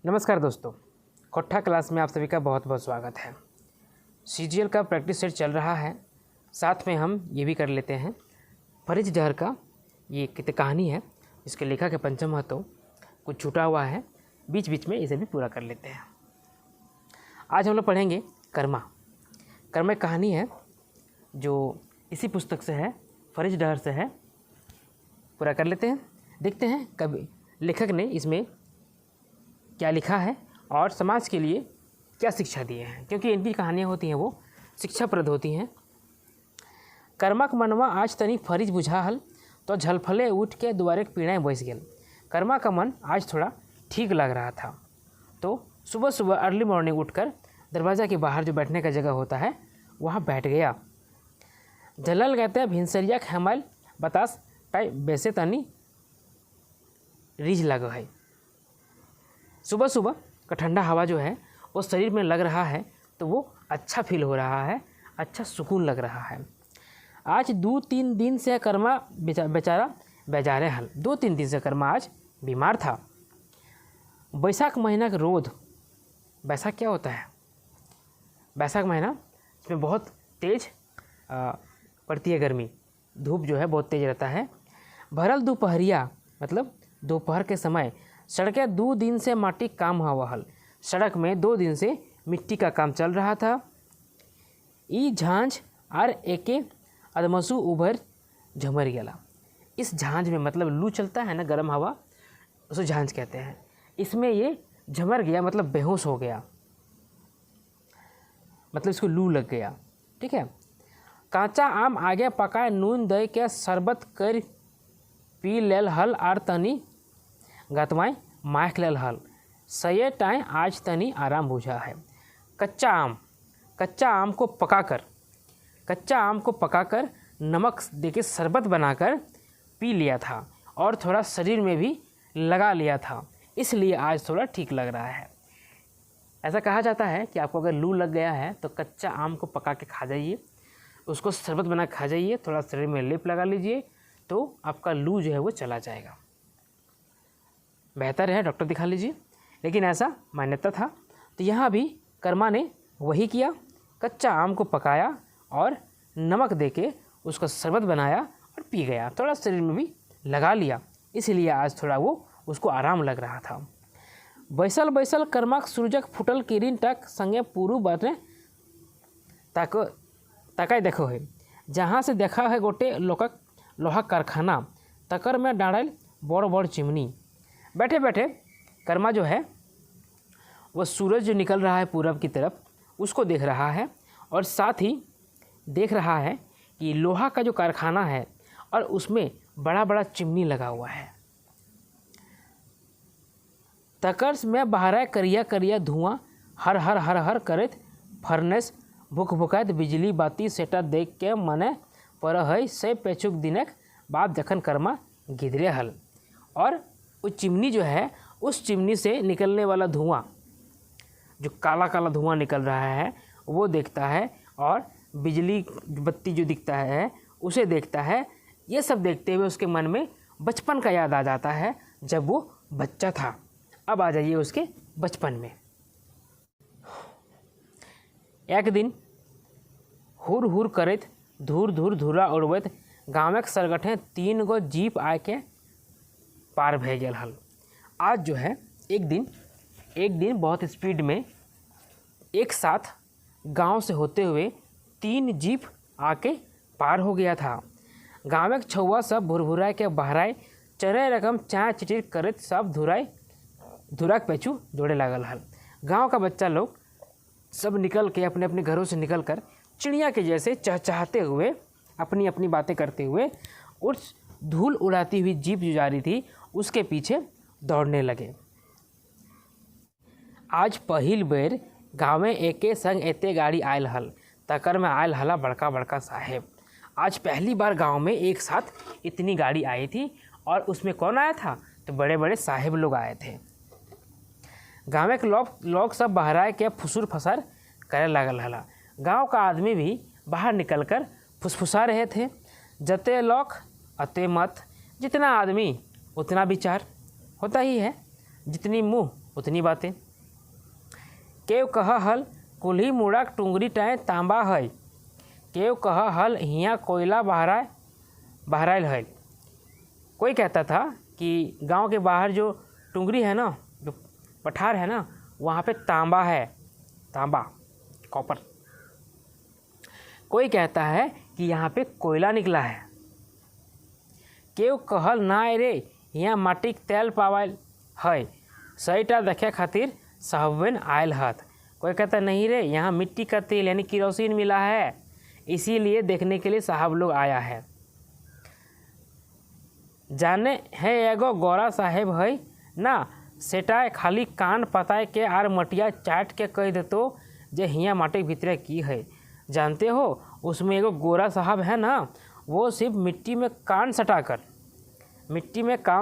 नमस्कार दोस्तों, कोठा क्लास में आप सभी का बहुत बहुत स्वागत है। सीजीएल का प्रैक्टिस सेट चल रहा है, साथ में हम ये भी कर लेते हैं फरिज डहर का ये कहानी है। इसके लेखक है पंचम महतो। कुछ छूटा हुआ है, बीच बीच में इसे भी पूरा कर लेते हैं। आज हम लोग पढ़ेंगे कर्मा। कर्मा एक कहानी है जो इसी पुस्तक से है, फरिज डहर से है। पूरा कर लेते हैं, देखते हैं कभी लेखक ने इसमें क्या लिखा है और समाज के लिए क्या शिक्षा दिए हैं, क्योंकि इनकी कहानियाँ होती हैं वो शिक्षाप्रद होती हैं। कर्माक मनवा आज तनी फरिज बुझाहल तो झलफले उठ के दुआरे पीढ़ाएँ बैस गेल। कर्मा का मन आज थोड़ा ठीक लग रहा था, तो सुबह सुबह अर्ली मॉर्निंग उठकर दरवाज़ा के बाहर जो बैठने का जगह होता है वहाँ बैठ गया। जलल कहते भिनसरिया खेमल बतास टाइ बेसे तनी रीझ लग है। सुबह सुबह का ठंडा हवा जो है वो शरीर में लग रहा है तो वो अच्छा फील हो रहा है, अच्छा सुकून लग रहा है। आज 2-3 दिन से कर्मा बेचारा बेजारे हल। 2-3 दिन से कर्मा आज बीमार था। बैसाख महीना का रोध, बैसाख क्या होता है? बैसाख महीना इसमें बहुत तेज़ पड़ती है गर्मी, धूप जो है बहुत तेज़ रहता है। भरल दोपहरिया मतलब दोपहर के समय सड़कें 2 दिन से माटी काम हवा हल। सड़क में 2 दिन से मिट्टी का काम चल रहा था। ई झांझ और एके अदमसू उभर झमर गया। इस झांझ में मतलब लू चलता है ना, गर्म हवा, उसे झांझ कहते हैं। इसमें ये झमर गया मतलब बेहोश हो गया, मतलब इसको लू लग गया। ठीक है। कांचा आम आगे पकाए नून दही के शरबत कर पी लेल हल आर तनी गतवाएँ माख लेल हल। सये टाइम आज तनी आराम बुझा है। कच्चा आम को पकाकर नमक देके शरबत बनाकर पी लिया था और थोड़ा शरीर में भी लगा लिया था, इसलिए आज थोड़ा ठीक लग रहा है। ऐसा कहा जाता है कि आपको अगर लू लग गया है तो कच्चा आम को पका के खा जाइए, उसको शरबत बना खा जाइए, थोड़ा शरीर में लेप लगा लीजिए तो आपका लू जो है वो चला जाएगा। बेहतर है डॉक्टर दिखा लीजिए, लेकिन ऐसा मान्यता था। तो यहाँ भी कर्मा ने वही किया, कच्चा आम को पकाया और नमक देके उसका शरबत बनाया और पी गया, थोड़ा शरीर में भी लगा लिया, इसलिए आज थोड़ा वो उसको आराम लग रहा था। बैसल बैसल कर्माक सूरजक फुटल किरण तक संगे पूर्व बाटे तकाय देखो है। जहाँ से देखा है गोटे लोहा कारखाना, तकर में डाड़ल बड़ बड़ चिमनी। बैठे बैठे कर्मा जो है वह सूरज जो निकल रहा है पूरब की तरफ उसको देख रहा है, और साथ ही देख रहा है कि लोहा का जो कारखाना है और उसमें बड़ा बड़ा चिमनी लगा हुआ है। तकर में बहरा करिया करिया धुआं हर हर हर हर करत फर्नेस भुक भुकात बिजली बाती सेटा देख के मने पर है से पेचुक दिनक बाद जखन कर्मा गिदरे हल। और वो चिमनी जो है, उस चिमनी से निकलने वाला धुआं, जो काला काला धुआं निकल रहा है वो देखता है, और बिजली बत्ती जो दिखता है उसे देखता है। ये सब देखते हुए उसके मन में बचपन का याद आ जाता है, जब वो बच्चा था। अब आ जाइए उसके बचपन में। एक दिन हुर हुर करत धूर धूर धूरा उड़वत गाँवक सरगठे 3 गो जीप आके पार भे गेल हल। आज जो है एक दिन बहुत स्पीड में एक साथ गांव से होते हुए 3 जीप आके पार हो गया था। गाँव के छौआ सब भुरभुराए के बहराए चरे रकम चाय चिटिर करत सब धुराक पेचू दौड़े लागल हल। गांव का बच्चा लोग सब निकल के अपने अपने घरों से निकल कर चिड़िया के जैसे चहचहाते हुए अपनी अपनी बातें करते हुए उस धूल उड़ाती हुई जीप जो जा रही थी उसके पीछे दौड़ने लगे। आज पहिल बेर गाँव में एके संग एते गाड़ी आयल हल, तकर में आयल हला बड़का बड़का साहेब। आज पहली बार गांव में एक साथ इतनी गाड़ी आई थी, और उसमें कौन आया था? तो बड़े बड़े साहेब लोग आए थे। गाँव के लोग सब बहराए के फुसुर फसार करे लागल हला। गांव का आदमी भी बाहर निकलकर फुसफुसा रहे थे। जते लोग अते मत, जितना आदमी उतना विचार होता ही है, जितनी मुँह उतनी बातें। केव कह हल कुल्ही मुड़क टुंगरी टाए तांबा है, केव कह हल हियाँ कोयला बहराइल है। कोई कहता था कि गांव के बाहर जो टुंगरी है ना, जो पठार है ना, वहाँ पे तांबा है, तांबा कॉपर। कोई कहता है कि यहाँ पे कोयला निकला है। केव कहल ना रे यहाँ माटिक तेल पावाल है, सहीटा देखे खातिर साहबन आयल हत। कोई कहता नहीं रे यहाँ मिट्टी का तेल यानी केरोसिन मिला है, इसीलिए देखने के लिए साहब लोग आया है। जाने है एगो गौरा साहेब है ना, सेटा खाली कान पताए के आर मटिया चाट के कह देतो जे हियाँ माटी भीतरे की है। जानते हो उसमें एगो गोरा साहब है ना, वो सिर्फ मिट्टी में कान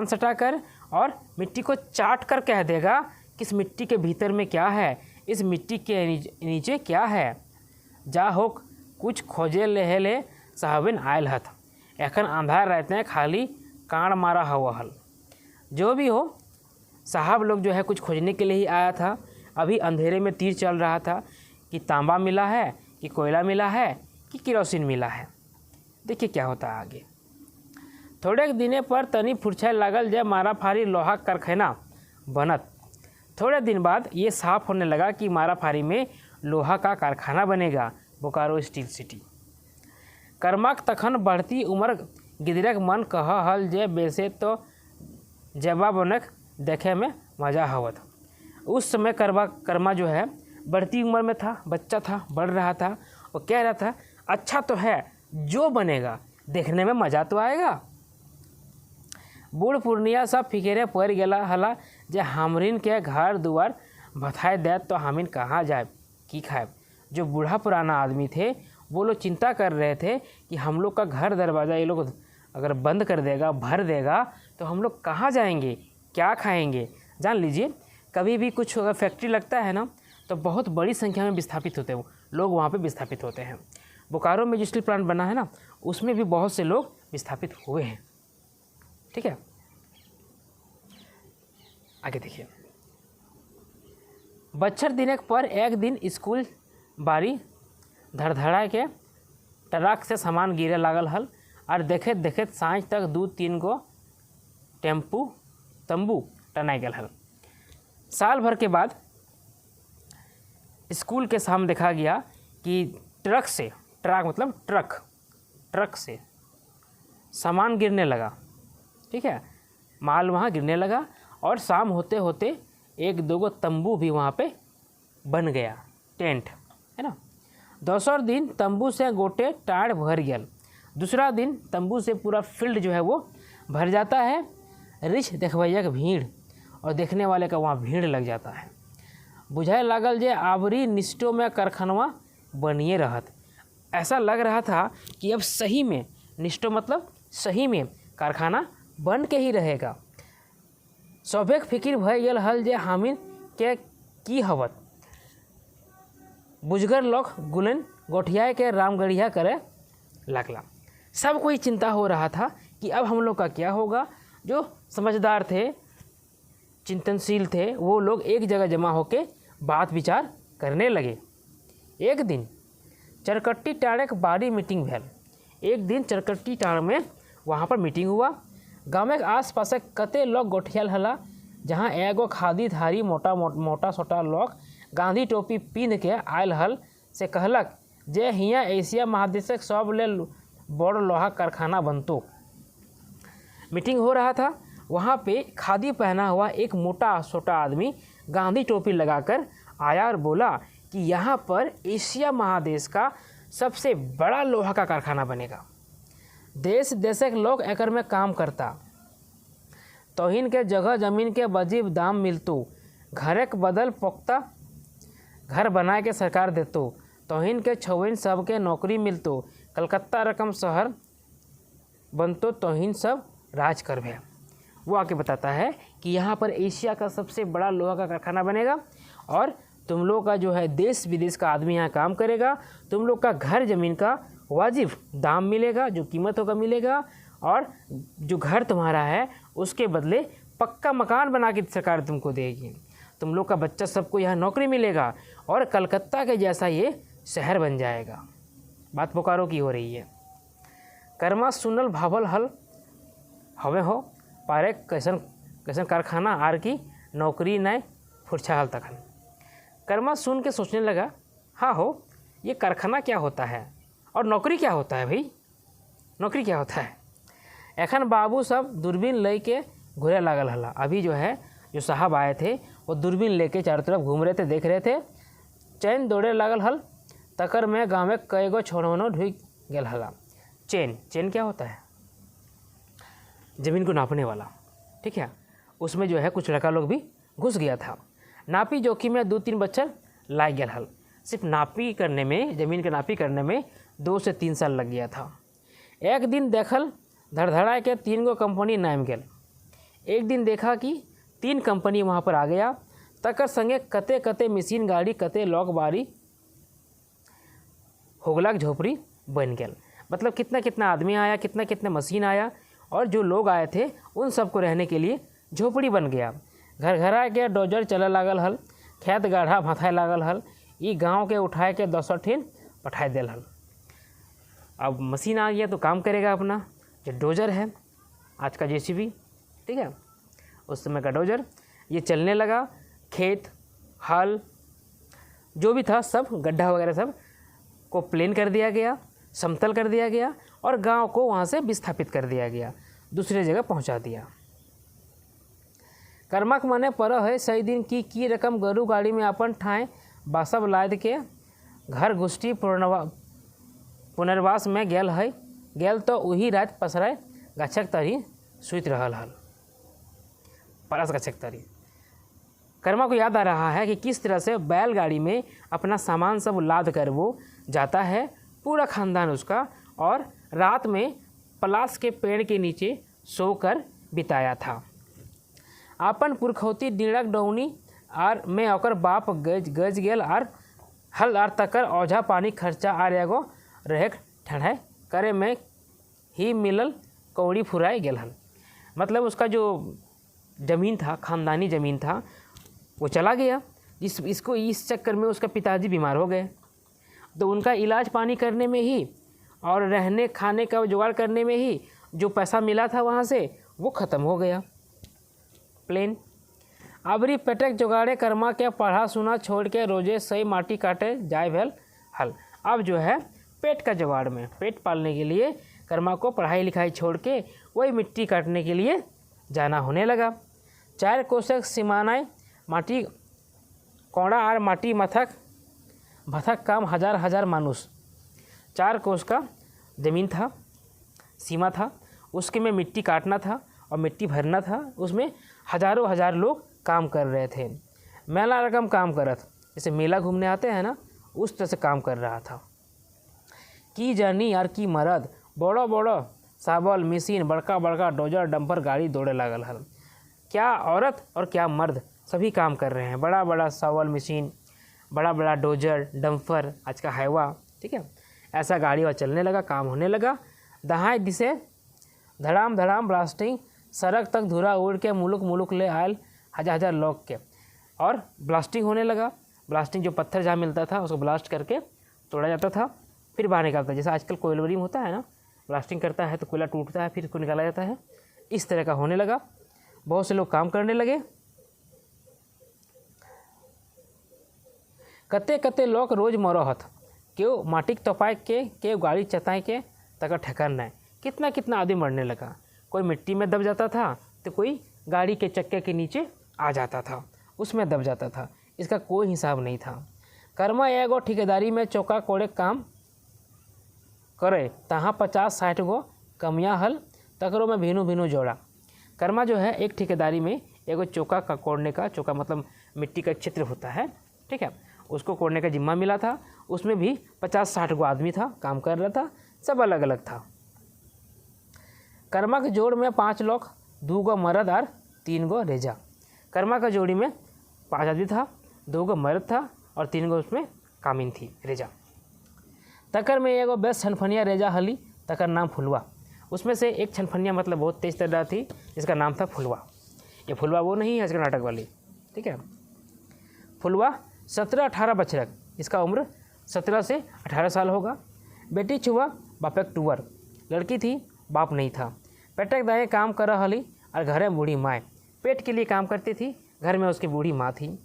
सटाकर और मिट्टी को चाट कर कह देगा कि इस मिट्टी के भीतर में क्या है, इस मिट्टी के नीचे क्या है। जा हो कुछ खोजे ले साहबिन आयल हथ, एखन अंधार रहते हैं खाली कान मारा हुआ हल। जो भी हो, साहब लोग जो है कुछ खोजने के लिए ही आया था। अभी अंधेरे में तीर चल रहा था कि तांबा मिला है, कि कोयला मिला है, कि केरोसिन मिला है। देखिए क्या होता है आगे। थोड़े दिने पर तनी फुरछाए लागल जब माराफारी लोहा कारखाना बनत। थोड़े दिन बाद ये साफ होने लगा कि माराफारी में लोहा का कारखाना बनेगा, बोकारो स्टील सिटी। कर्माक तखन बढ़ती उम्र गिदरक मन कह हल जे बेसे तो जबा बनक देखे में मज़ा हवत। उस समय कर्मा जो है बढ़ती उम्र में था, बच्चा था, बढ़ रहा था। वो कह रहा था अच्छा तो है, जो बनेगा देखने में मज़ा तो आएगा। बूढ़ पूर्णिया सब फिकेरे पड़ गया हला जे हमरिन के घर दुआर भथाए दे तो हमिन कहाँ जाए की खाए। जो बूढ़ा पुराना आदमी थे वो लोग चिंता कर रहे थे कि हम लोग का घर दरवाज़ा ये लोग अगर बंद कर देगा, भर देगा, तो हम लोग कहाँ जाएंगे, क्या खाएंगे। जान लीजिए कभी भी कुछ अगर फैक्ट्री लगता है ना, तो बहुत बड़ी संख्या में विस्थापित होते हैं लोग, वहाँ पे विस्थापित होते हैं। बोकारो में जो स्टील प्लांट बना है ना, उसमें भी बहुत से लोग विस्थापित हुए हैं। ठीक है, आगे देखिए। बच्चर दिनक पर एक दिन स्कूल बारी धड़धड़ा के ट्रक से सामान गिरे लागल हल, और देखते देखते साँझ तक 2-3 गो तंबू टनाई गल हल। साल भर के बाद स्कूल के सामने देखा गया कि ट्रक से सामान गिरने लगा। ठीक है, माल वहाँ गिरने लगा, और शाम होते होते 1-2 गो तंबू भी वहाँ पे बन गया, टेंट है ना। दोसर दिन तंबू से गोटे टाड़ भर गया। दूसरा दिन तंबू से पूरा फील्ड जो है वो भर जाता है। रिछ देखवैया की भीड़, और देखने वाले का वहाँ भीड़ लग जाता है। बुझाए लागल जे आवरी निष्ठों में कारखानवा बनिए रहत। ऐसा लग रहा था कि अब सही में निष्ठो मतलब सही में कारखाना बन के ही रहेगा। सौभेक फिकिर भय गेल हल जे हामिन के की हवत। बुझगर लोग गुलन गोठिया के रामगढ़िया करे लगला। सब कोई चिंता हो रहा था कि अब हम लोग का क्या होगा। जो समझदार थे, चिंतनशील थे, वो लोग एक जगह जमा होकर बात विचार करने लगे। एक दिन चरकट्टी टाड़ एक बारी मीटिंग भेल। एक दिन चरकट्टी टाड़ में वहाँ पर मीटिंग हुआ। गाँव के आस पास कते लोग गोठियाल हला, जहाँ एगो खादी धारी मोटा सोटा लोग गांधी टोपी पीन के आयल हल से कहलक जे हियाँ एशिया महादेशक सब ले बड़ लोहा कारखाना बनतो। मीटिंग हो रहा था, वहाँ पे खादी पहना हुआ एक मोटा सोटा आदमी गांधी टोपी लगाकर आया और बोला कि यहाँ पर एशिया महादेश का सबसे बड़ा लोहा का कारखाना बनेगा। देश देशक लोग एकर में काम करता, तोहिन के जगह जमीन के वजीब दाम मिलतो, घरे के बदल पोख्ता घर बनाए के सरकार देतो, तोहिन के छौइन सब के नौकरी मिलतो, कलकत्ता रकम शहर बनतो, तोहिन सब राज करबे। वो आके बताता है कि यहाँ पर एशिया का सबसे बड़ा लोहा का कारखाना बनेगा, और तुम लोग का जो है देश विदेश का आदमी यहाँ काम करेगा, तुम लोग का घर ज़मीन का वाजिब दाम मिलेगा, जो कीमत होगा मिलेगा, और जो घर तुम्हारा है उसके बदले पक्का मकान बना के सरकार तुमको देगी। तुम लोग का बच्चा सबको यहाँ नौकरी मिलेगा और कलकत्ता के जैसा ये शहर बन जाएगा। बात बोकारो की हो रही है। कर्मा सुनल भावल हल हवे हो पारे कैसन कैसन कारखाना आर की नौकरी नए फुरछा हल तखन। कर्मा सुन के सोचने लगा, हाँ हो, ये कारखाना क्या होता है और नौकरी क्या होता है भाई, नौकरी क्या होता है। एखन बाबू सब दूरबीन ले के घूरे लागल हला। अभी जो है जो साहब आए थे वो दूरबीन लेके चारों तरफ घूम रहे थे, देख रहे थे। चैन दौड़े लागल हल, तकर में गाँव में कई गो छोड़वनो ढुक गल हला। चेन, चेन क्या होता है, ज़मीन को नापने वाला, ठीक है। उसमें जो है कुछ लड़का लोग भी घुस गया था। नापी जोखी में 2-3 बच्चर लाग गया हल। सिर्फ नापी करने में, ज़मीन के नापी करने में 2 से 3 साल लग गया था। एक दिन देखल धड़धड़ा के 3 गो कंपनी नाम गेल। एक दिन देखा कि 3 कंपनी वहाँ पर आ गया। तकर संगे कते कते मशीन गाड़ी, कते लॉक बारी होगलाक झोपड़ी बन गया। मतलब कितना कितना आदमी आया, कितना कितना मशीन आया, और जो लोग आए थे उन सबको रहने के लिए झोपड़ी बन गया। घर घर आके डोजर चले लागल हल, खेत गाढ़ा भाथाए लागल हल। ई गांव के उठाए के 10 ठिन पठाए दिल हल। अब मशीन आ गया तो काम करेगा अपना, जो डोजर है आज का जेसीबी, ठीक है, उस समय का डोजर, ये चलने लगा। खेत, हल जो भी था सब, गड्ढा वगैरह सब को प्लेन कर दिया गया, समतल कर दिया गया, और गांव को वहाँ से विस्थापित कर दिया गया, दूसरे जगह पहुँचा दिया। कर्मक मने पर है सही दिन की रकम गरु गाड़ी में अपन ठाए बासब लाद के घर घुष्टी पुनर्वास में गेल है। गेल तो वही रात पसराए गाछक तरी सुत रहल हल, परस गाछक तरी। कर्मा को याद आ रहा है कि किस तरह से बैलगाड़ी में अपना सामान सब लाद कर वो जाता है, पूरा खानदान उसका, और रात में पलास के पेड़ के नीचे सोकर बिताया था। आपन पुरखौती डिड़क डौनी आर में ओकर बाप गज गेल आर हल आर तकर औझा पानी खर्चा आर एगो रहे ठंडाई करे में ही मिलल कौड़ी फुराए गेल हल। मतलब उसका जो ज़मीन था, खानदानी ज़मीन था, वो चला गया। इसको इस चक्कर में उसका पिताजी बीमार हो गए, तो उनका इलाज पानी करने में ही और रहने खाने का जुगाड़ करने में ही जो पैसा मिला था वहाँ से वो ख़त्म हो गया। प्लेन अबरी पेटक जुगाड़े कर्मा के पढ़ा सुना छोड़ के रोजे सही माटी काटे जाए भेल हल। अब जो है पेट का जुगाड़ में, पेट पालने के लिए कर्मा को पढ़ाई लिखाई छोड़ के वही मिट्टी काटने के लिए जाना होने लगा। 4 कोसक सीमानाएँ माटी कोड़ा और माटी मथक भथक काम हजार हजार मानुष। 4 कोस का ज़मीन था, सीमा था, उसके में मिट्टी काटना था और मिट्टी भरना था। उसमें हजारों हजार लोग काम कर रहे थे। मेला रकम काम करत, जैसे मेला घूमने आते हैं ना, उस तरह से काम कर रहा था। की जर्नी यार की मरद, बड़ो बड़ो साबल मशीन, बड़का बड़का डोजर डंपर गाड़ी दौड़े लागल हल। क्या औरत और क्या मर्द, सभी काम कर रहे हैं। बड़ा बड़ा साबल मशीन, बड़ा बड़ा डोजर डंपर, आज का हाईवा, ठीक है, ऐसा गाड़ी वह चलने लगा, काम होने लगा। दहाई दिसे धड़ाम धड़ाम ब्लास्टिंग, सड़क तक धुरा उड़ के मुलुक मुलुक ले आयल हजार हजार लोग के, और ब्लास्टिंग होने लगा। ब्लास्टिंग जो पत्थर जहाँ मिलता था उसको ब्लास्ट करके तोड़ा जाता था, फिर बाहर निकालता था। जैसे आजकल कोयलवरी में होता है ना, ब्लास्टिंग करता है तो कोयला टूटता है, फिर इसको निकाला जाता है। इस तरह का होने लगा। बहुत से लोग काम करने लगे। कते कते लोग रोज मरोहत, क्यों माटी तपाए के, क्यों गाड़ी चताए के, तक ठेकान नहीं। कितना कितना आदमी मरने लगा। कोई मिट्टी में दब जाता था तो कोई गाड़ी के चक्के के नीचे आ जाता था, उसमें दब जाता था। इसका कोई हिसाब नहीं था। कर्मा एगो ठेकेदारी में चौका कोड़े काम करे, तहाँ 50-60 गो कमियाँ हल, तकरों में भिनु भिनु जोड़ा। कर्मा जो है एक ठेकेदारी में एगो चौका का कोड़ने का, चौका मतलब मिट्टी का क्षेत्र होता है, ठीक है, उसको कोड़ने का जिम्मा मिला था। उसमें भी 50-60 गो आदमी था, काम कर रहा था, सब अलग अलग था। कर्मा के जोड़ में 5 लोग, 2 गो मर्द और 3 गो रेजा। कर्मा का जोड़ी में 5 आदमी था, 2 गो मर्द था और 3 गो उसमें कामिन थी, रेजा। तकर में एगो बेस्ट छनफनिया रेजा हली, तकर नाम फुलवा। उसमें से एक छनफनिया मतलब बहुत तेज तर्रा थी, जिसका नाम था फुलवा। ये फुलवा वो नहीं है आजकल नाटक वाली, ठीक है, फुलवा 17-18 बछरक, इसका उम्र 17 से 18 साल होगा। बेटी छुआ बापक टूवर, लड़की थी बाप नहीं था। पेटक दाएँ काम कर हली और घर में बूढ़ी माँ पेट के लिए काम करती थी, घर में उसकी बूढ़ी माँ थी।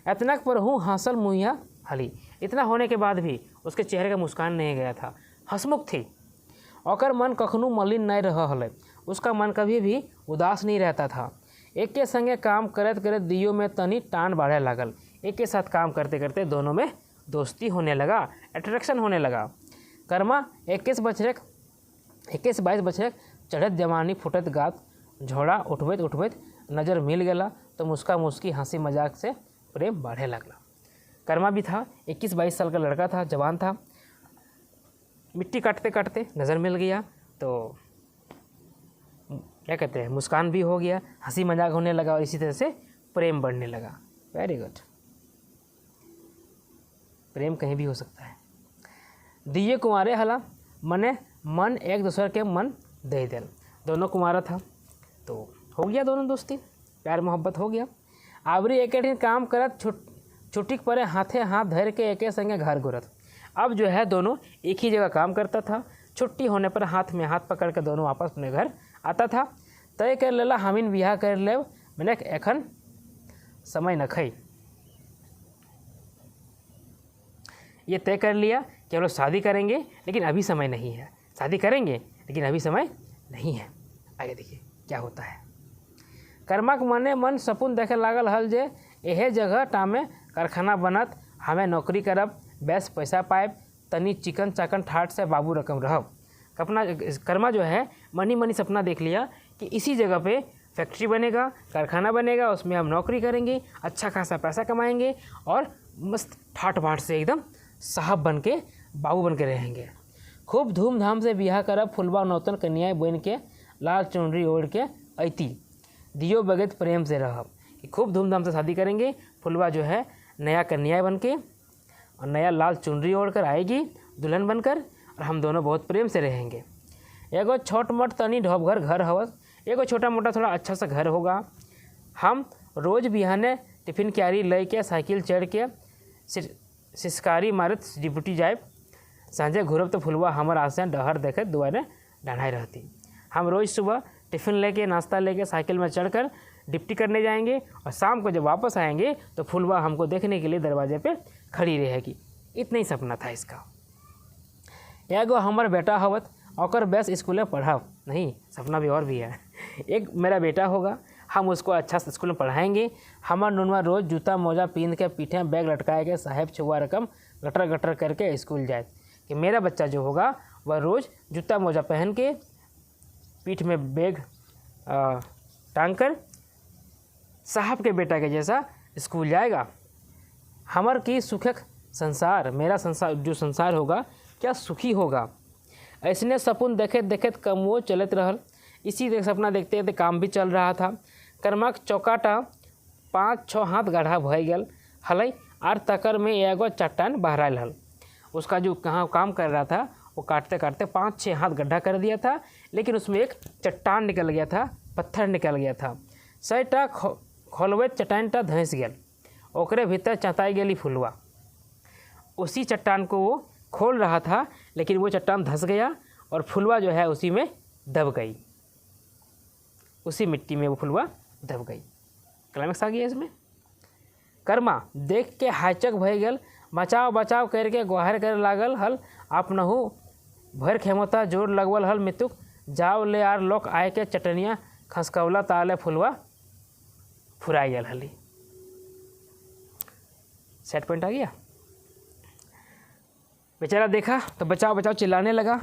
एतनक पर हूँ हासिल मुहैया हली, इतना होने के बाद भी उसके चेहरे का मुस्कान नहीं गया था, हंसमुख थी। ओकर मन कखनू मलिन नहीं रहा हल, उसका मन कभी भी उदास नहीं रहता था। एक के संगे काम करत करत दियो में तनी टान बढ़े लागल। एक के साथ काम करते करते दोनों में दोस्ती होने लगा, अट्रैक्शन होने लगा। कर्मा 21-22 बछरक चढ़त जवानी फुटत गात झोड़ा उठबैत उठबैत नज़र मिल गया तो मुस्का मुस्की हंसी मजाक से प्रेम बढ़े लगला। कर्मा भी था, 21-22 साल का लड़का था, जवान था। मिट्टी काटते काटते नज़र मिल गया तो क्या कहते हैं, मुस्कान भी हो गया, हंसी मजाक होने लगा और इसी तरह से प्रेम बढ़ने लगा। वेरी गुड, प्रेम कहीं भी हो सकता है। दिए कुंवारे हला मने मन एक दूसरे के मन दे दिल। दोनों कुंवारा था तो हो गया दोनों दोस्ती, प्यार मोहब्बत हो गया। आवरी एक दिन काम करत छुट्टी परे हाथे हाथ धर के एक संगे घर घुरत। अब जो है दोनों एक ही जगह काम करता था। छुट्टी होने पर हाथ में हाथ पकड़ के दोनों वापस अपने घर आता था। तय कर लेला हमीन बिहा कर ले, मैंने एखन समय न खई। ये तय कर लिया कि हम लोग शादी करेंगे लेकिन अभी समय नहीं है, शादी करेंगे लेकिन अभी समय नहीं है। आगे देखिए क्या होता है। कर्मा के मने मन सपन देखे लागल हल जे यह जगह टामे कारखाना बनत, हमें नौकरी करब, बेस पैसा पाएब, तनी चिकन चाकन ठाट से बाबू रकम रहब। कर्मा जो है मनी मनी सपना देख लिया कि इसी जगह पे फैक्ट्री बनेगा, कारखाना बनेगा, उसमें हम नौकरी करेंगे, अच्छा खासा पैसा कमाएंगे और मस्त ठाट बाट से एकदम साहब बन के बाबू बन के रहेंगे। खूब धूमधाम से बिहा करब, फुलवा नौतन कन्याएं बन के लाल चुनरी ओढ़ के अती, दियो बगैत प्रेम से रहब। कि खूब धूमधाम से शादी करेंगे, फुलवा जो है नया कन्याएं बन के और नया लाल चुनरी ओढ़ कर आएगी दुल्हन बनकर, और हम दोनों बहुत प्रेम से रहेंगे। एगो छोट मोट तनी ढोबघर घर हवस, एगो छोटा मोटा थोड़ा अच्छा सा घर होगा। हम रोज़ बिहाने टिफिन क्यारी ले के साइकिल चढ़ के सिसकारी मारत डिप्टी जाए, सांझे घूरब तो फुलवा हमर आसे डहर देखे दुआरे डाढ़ाई रहती। हम रोज़ सुबह टिफ़िन लेके नाश्ता लेके साइकिल में चढ़कर डिप्टी करने जाएंगे और शाम को जब वापस आएंगे तो फुलवा हमको देखने के लिए दरवाजे पे खड़ी रहेगी। इतना ही सपना था इसका। एगो हमर बेटा हवत, ओकर बेस स्कूल में पढ़ाब, नहीं सपना भी और भी है। एक मेरा बेटा होगा, हम उसको अच्छा स्कूल में पढ़ाएंगे। हमार नुनवा रोज़ जूता मोजा पहन के पीठे बैग लटकाए के साहेब छुआ रकम गटर गटर करके स्कूल जाए। कि मेरा बच्चा जो होगा वह रोज़ जूता मोजा पहन के पीठ में बैग टांग कर साहब के बेटा के जैसा स्कूल जाएगा। हमर की सुखक संसार, मेरा संसार जो संसार होगा क्या सुखी होगा। ऐसने सपन देखत देखत कमो चलत रहल। इसी सपना देखते देखते काम भी चल रहा था। कर्माक चौकाटा 5-6 हाथ गड्ढा भय गल हल आर तकर में एगो चट्टान बहराल हल। उसका जो कहाँ काम कर रहा था वो काटते काटते 5-6 हाथ गड्ढा कर दिया था, लेकिन उसमें एक चट्टान निकल गया था, पत्थर निकल गया था। सैटा खोलबैत चट्टानटा धंस गया, ओकरे भीतर चताई गेली फुलवा। उसी चट्टान को वो खोल रहा था लेकिन वो चट्टान धंस गया और फुलवा जो है उसी में दब गई, उसी मिट्टी में वो फुलवा दब गई। क्लाइमेक्स आ गया इसमें। कर्मा देख के हाचक भय गल, बचाव बचाव करके गुहार कर लागल हल। आपनहु भर खेमता जोर लगवल हल मितुक, जाओ ले आर लोग आए के चटनिया खसकवला ताले फुलवा फुराई गल हली। सेट पॉइंट आ गया। बेचारा देखा तो बचाओ बचाओ चिल्लाने लगा।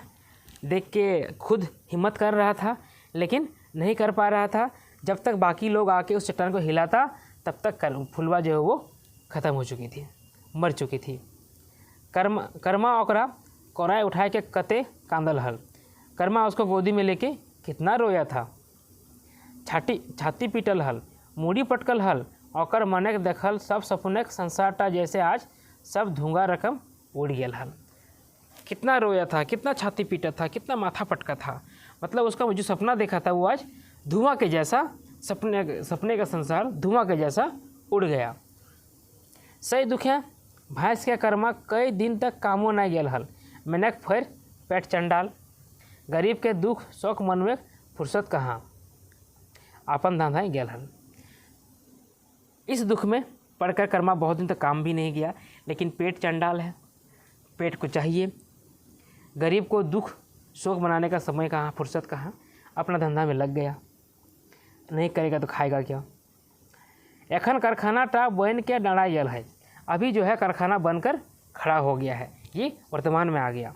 देख के खुद हिम्मत कर रहा था लेकिन नहीं कर पा रहा था। जब तक बाकी लोग आके उस चट्टान को हिलाता तब तक फुलवा जो है वो ख़त्म हो चुकी थी, मर चुकी थी। कर्मा ओकरा कोराए उठाए के कते कांदल हल। कर्मा उसको गोदी में लेके कितना रोया था। छाती पीटल हल, मूड़ी पटकल हल। ओकर मने देखल सब सपने संसारटा जैसे आज सब धुआं रकम उड़ गया हल। कितना रोया था, कितना छाती पीटा था, कितना माथा पटका था। मतलब उसका जो सपना देखा था वो आज धुआं के जैसा, सपने का संसार धुआं के जैसा उड़ गया। सही दुखे भैंस के कर्मा कई दिन तक कामो नहीं गेल हल, मेनक फिर पेट चंडाल। गरीब के दुख शौक मन में फुर्सत कहाँ, आपन धंधा गेल हल। इस दुख में पढ़कर कर्मा बहुत दिन तक काम भी नहीं किया, लेकिन पेट चंडाल है, पेट को चाहिए। गरीब को दुख शौक मनाने का समय कहाँ, फुर्सत कहाँ, अपना धंधा में लग गया। नहीं करेगा तो खाएगा क्या। एखन कारखाना टा बन के डरा गया है, अभी जो है कारखाना बनकर खड़ा हो गया है, ये वर्तमान में आ गया।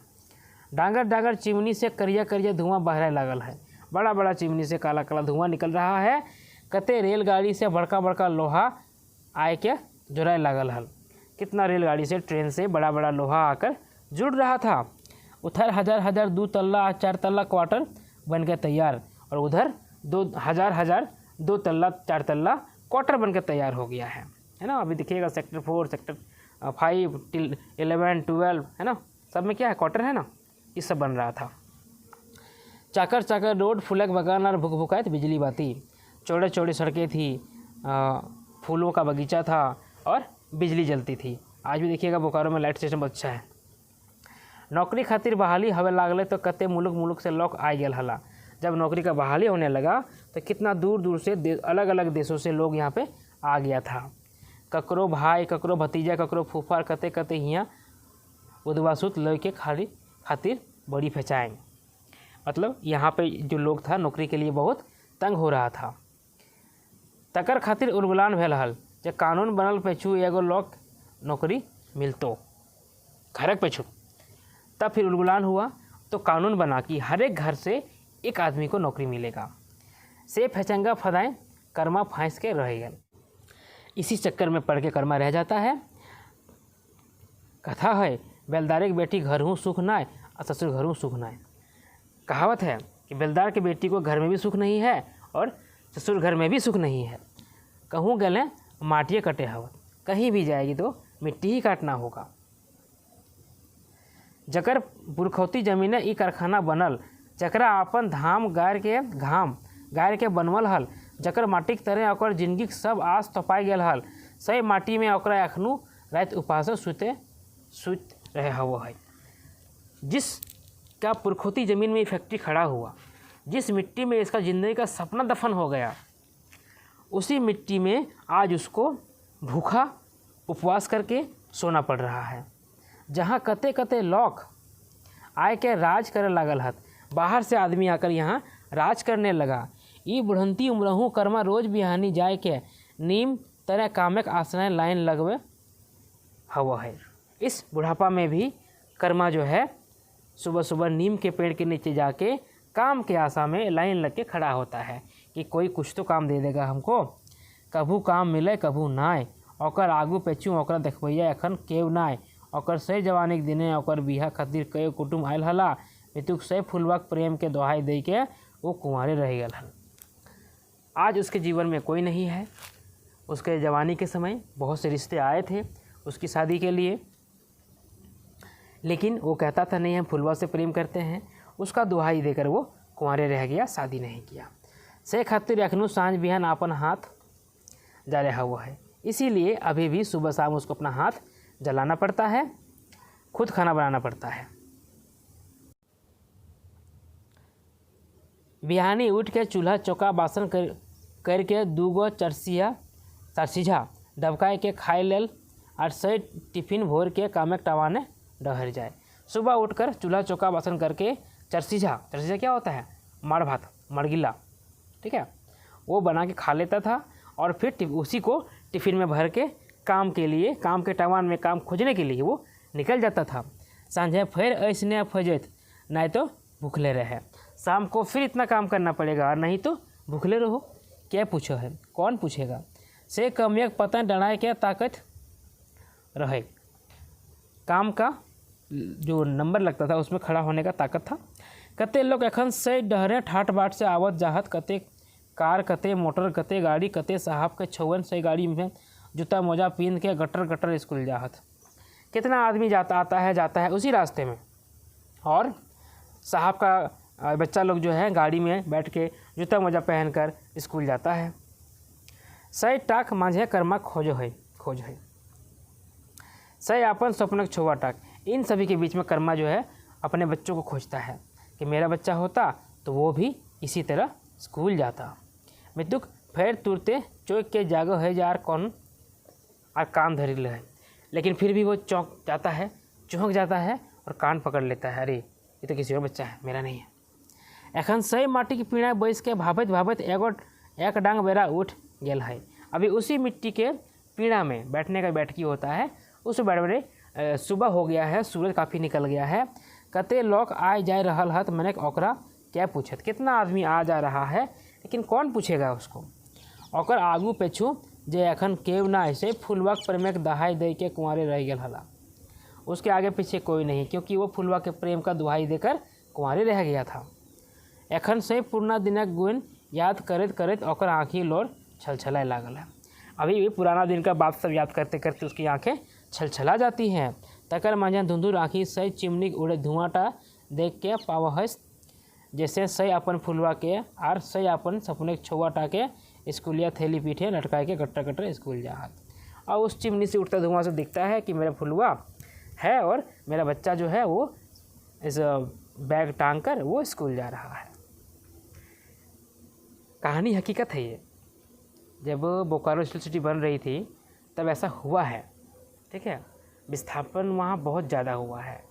डांगर डांगर चिमनी से करिया करिया धुआं बहरे लागल है, बड़ा बड़ा चिमनी से काला काला धुआं निकल रहा है। कते रेलगाड़ी से बड़का बड़का लोहा आए के जुड़ाए लागल हल। कितना रेलगाड़ी से ट्रेन से बड़ा बड़ा लोहा आकर जुड़ रहा था। उधर हजार हजार 2 तल्ला 4 तल्ला क्वार्टर बन के तैयार, और उधर 2,000 2 तल्ला 4 तल्ला क्वार्टर बनकर तैयार हो गया है ना। अभी देखिएगा सेक्टर 4 सेक्टर 5 11 12 है ना, सब में क्या है, क्वार्टर है ना, ये सब बन रहा था। चाकर चाकर रोड, फूलक बगान और भुक भुकायत बिजली बाती। चौड़े चौड़े सड़कें थी, फूलों का बगीचा था और बिजली जलती थी। आज भी देखिएगा बोकारो में लाइट सिस्टम अच्छा है। नौकरी खातिर बहाली हवे लागले तो कते मुल्क मुल्क से लोग आ गए हला। जब नौकरी का बहाली होने लगा तो कितना दूर दूर से अलग अलग देशों से लोग यहाँ पे आ गया था। ककरो भाई, ककरो भतीजा, ककरो फूफा, कते कते हियाँ उद्वासुत ले के खातिर बड़ी फेंचाएँ। मतलब यहाँ पे जो लोग था नौकरी के लिए बहुत तंग हो रहा था। तकर खातिर उलगुलान भेल हल, जब कानून बनल पेछू एगो लोग नौकरी मिलतो घरक पेछू, तब फिर उलगुलान हुआ तो कानून बना कि हर एक घर से एक आदमी को नौकरी मिलेगा। से फेचंगा फदाएँ कर्मा फांस के रह गए। इसी चक्कर में पढ़ के कर्मा रह जाता है। कथा है, बेलदारे की बेटी घर हूँ सुख नाय और ससुर घर हूँ सुख नाय। कहावत है कि बेलदार की बेटी को घर में भी सुख नहीं है और ससुर घर में भी सुख नहीं है। कहूँ गले माटिए कटे हवा, कहीं भी जाएगी तो मिट्टी ही काटना होगा। जकर पुरखौती जमीने ई कारखाना बनल, जकरा अपन धाम गार के बनवल हल, जकर माटी के तरह ओकर जिंदगी सब आस तपाई गेल हल, सही माटी में ओकरा अखनू रात उपास सुत रहे हवो है। जिसका पुरखौती ज़मीन में फैक्ट्री खड़ा हुआ, जिस मिट्टी में इसका ज़िंदगी का सपना दफन हो गया, उसी मिट्टी में आज उसको भूखा उपवास करके सोना पड़ रहा है। जहाँ कते कते लोग आए के राज करे लागल हत, बाहर से आदमी आकर यहाँ राज करने लगा। ई बुढ़ंती उम्रहू कर्मा रोज बिहानी जाए के नीम तरह कामक आसनाएं लाइन लगवे हवा है। इस बुढ़ापा में भी कर्मा जो है सुबह सुबह नीम के पेड़ के नीचे जाके काम के आशा में लाइन लग के खड़ा होता है कि कोई कुछ तो काम दे देगा हमको। कभू काम मिले कभू नाय, ओकर आगू पेछू ओकरा देखबैया एखन केव नाय। ओकर सही जवानी के दिने ओकर बिहा खातिर कई कुटुम आयल हला, मितुक सही फुलवाक प्रेम के दोहाई दे के वो कुंवारे रह गए हल। आज उसके जीवन में कोई नहीं है। उसके जवानी के समय बहुत से रिश्ते आए थे उसकी शादी के लिए, लेकिन वो कहता था नहीं हम फुलवा से प्रेम करते हैं। उसका दुहाई देकर वो कुंवारे रह गया, शादी नहीं किया। से खातिर अखनू सांझ बिहान अपन हाथ जले हुआ है, इसीलिए अभी भी सुबह शाम उसको अपना हाथ जलाना पड़ता है, खुद खाना बनाना पड़ता है। बिहानी उठ के चूल्हा चौका बासन करके दूगो चरसीझा दबकाए के खाए लेल और सही टिफिन भोर के कामे टवाने डहर जाए। सुबह उठकर चूल्हा चौका बासन करके चरसीझा क्या होता है, माड़ भात, मड़गिला, ठीक है, वो बना के खा लेता था और फिर उसी को टिफ़िन में भर के काम के लिए, काम के टवान में काम खोजने के लिए वो निकल जाता था। सांझे फिर ऐसने फजत, नहीं तो भूखले रहे। शाम को फिर इतना काम करना पड़ेगा और नहीं तो भूखले रहो। क्या पूछो है, कौन पूछेगा। से कमियक पता डराए क्या ताकत रहे। काम का जो नंबर लगता था उसमें खड़ा होने का ताकत था। कते लोग एखन से डहरे ठाट बाट से आवत जाहत, कते कार, कते मोटर, कते गाड़ी, कते साहब के छौवन से गाड़ी में जूता मोजा पहन के गटर गटर स्कूल जाहत। कितना आदमी आता है उसी रास्ते में, और साहब का बच्चा लोग जो है गाड़ी में बैठ के जूता मोजा पहनकर स्कूल जाता है। सही टाक माझे कर्मा खोज है। सयापन स्वप्नक छुआ टाक। इन सभी के बीच में कर्मा जो है अपने बच्चों को खोजता है कि मेरा बच्चा होता तो वो भी इसी तरह स्कूल जाता। मितुक फिर तुरते चौक के जागो है यार कौन और कान धरिल है, लेकिन फिर भी वो चौंक जाता है और कान पकड़ लेता है, अरे ये तो किसी और बच्चा है, मेरा नहीं है। एखन सही माटी की पीढ़ा बैस के भावत भावत एक डांग बेरा उठ गेल है। अभी उसी मिट्टी के पीढ़ा में बैठने का बैठकी होता है। उस बड़े सुबह हो गया है, सूरज काफ़ी निकल गया है। कते लोग आए जा रहल हत मैंने ओकरा क्या पूछत, कितना आदमी आ जा रहा है, लेकिन कौन पूछेगा उसको। ओकर आगू पेछू जे एखन केव ना ऐसे फुलवा प्रेम के दहाई दे के कुंवारे रह गया हला। उसके आगे पीछे कोई नहीं, क्योंकि वो फुलवा के प्रेम का दुहाई देकर कुंवारे रह गया था। एखन से पुराना दिनक गुण याद करते करते ओकर आँखी लोर छलछलाए लागल है। अभी भी पुराना दिन का बात सब याद करते करते उसकी आंखें छलछला जाती हैं। तकर मांझा धुंधुर आँखी सही चिमनी उड़े धुआंटा देख के पावहस, जैसे सही अपन फुलवा के आर सही अपन सपने छुआटा के स्कूलिया थैली पीठे लटकाए के कट्टर कट्टर स्कूल जात। और उस चिमनी से उठता धुआं से दिखता है कि मेरा फुलवा है और मेरा बच्चा जो है वो इस बैग टांग कर वो स्कूल जा रहा है। कहानी हकीकत है ये। जब बोकारो यूनिवर्सिटी बन रही थी तब ऐसा हुआ है, ठीक है। विस्थापन वहाँ बहुत ज़्यादा हुआ है।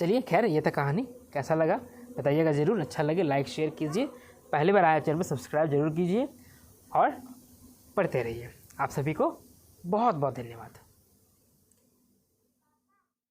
चलिए खैर, ये था कहानी। कैसा लगा बताइएगा ज़रूर। अच्छा लगे लाइक शेयर कीजिए। पहली बार आया चैनल में सब्सक्राइब जरूर कीजिए और पढ़ते रहिए। आप सभी को बहुत बहुत धन्यवाद।